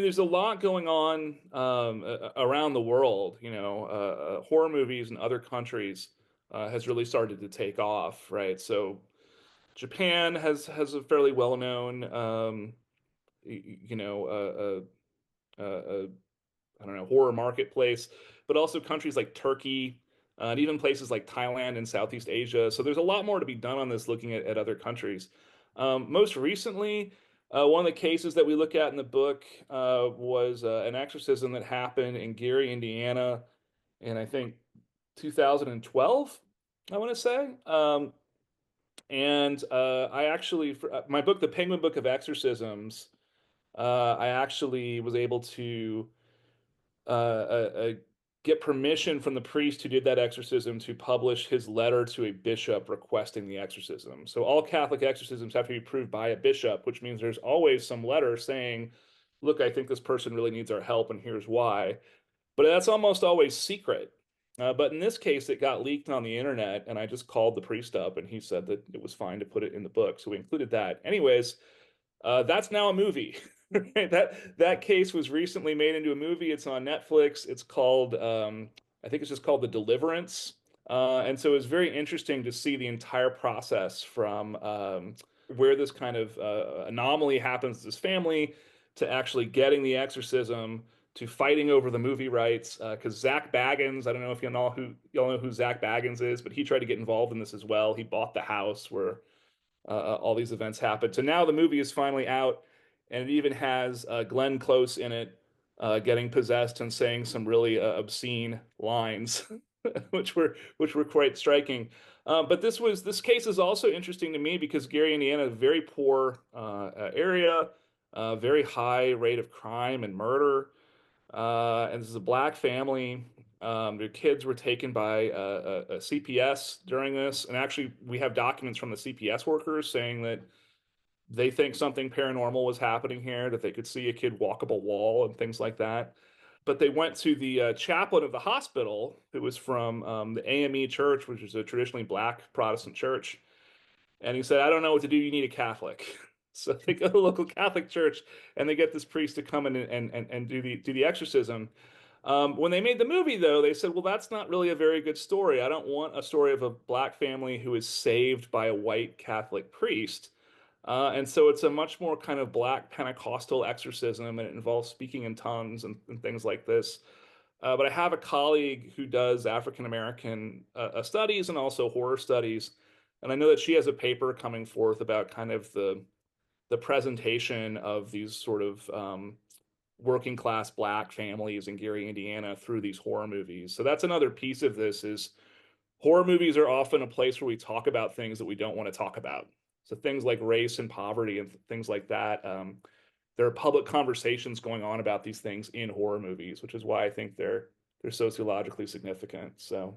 There's a lot going on around the world. Horror movies in other countries has really started to take off, right? So Japan has a fairly well-known, you know, I don't know, horror marketplace, but also countries like Turkey, and even places like Thailand and Southeast Asia. So there's a lot more to be done on this, looking at other countries. Most recently, one of the cases that we look at in the book was an exorcism that happened in Gary, Indiana, in I think 2012, I want to say. And I actually, for my book, The Penguin Book of Exorcisms, I actually was able to get permission from the priest who did that exorcism to publish his letter to a bishop requesting the exorcism. So all Catholic exorcisms have to be approved by a bishop, which means there's always some letter saying, look, I think this person really needs our help, and here's why. But that's almost always secret. But in this case, it got leaked on the internet, and I just called the priest up, and he said that it was fine to put it in the book. So we included that. Anyways, that's now a movie. That case was recently made into a movie. It's on Netflix. It's called I think it's just called The Deliverance. And so it's very interesting to see the entire process from where this kind of anomaly happens to this family to actually getting the exorcism to fighting over the movie rights. Because Zach Baggins, I don't know if y'all know who Zach Baggins is, but he tried to get involved in this as well. He bought the house where all these events happen. So now the movie is finally out, and it even has Glenn Close in it, getting possessed and saying some really obscene lines, which were quite striking. But this case is also interesting to me because Gary, Indiana, is a very poor area, very high rate of crime and murder. And this is a black family. Their kids were taken by a CPS during this. And actually, we have documents from the CPS workers saying that they think something paranormal was happening here, that they could see a kid walk up a wall and things like that. But they went to the chaplain of the hospital, who was from the AME Church, which is a traditionally black Protestant church. And he said, I don't know what to do. You need a Catholic. So they go to the local Catholic church and they get this priest to come in and do the exorcism. When they made the movie, though, they said, well, that's not really a very good story. I don't want a story of a black family who is saved by a white Catholic priest. And so it's a much more kind of black Pentecostal exorcism, and it involves speaking in tongues and things like this. But I have a colleague who does African American studies and also horror studies, and I know that she has a paper coming forth about kind of the presentation of these sort of working class black families in Gary, Indiana through these horror movies. So that's another piece of this is horror movies are often a place where we talk about things that we don't want to talk about. So things like race and poverty and things like that. There are public conversations going on about these things in horror movies, which is why I think they're sociologically significant. So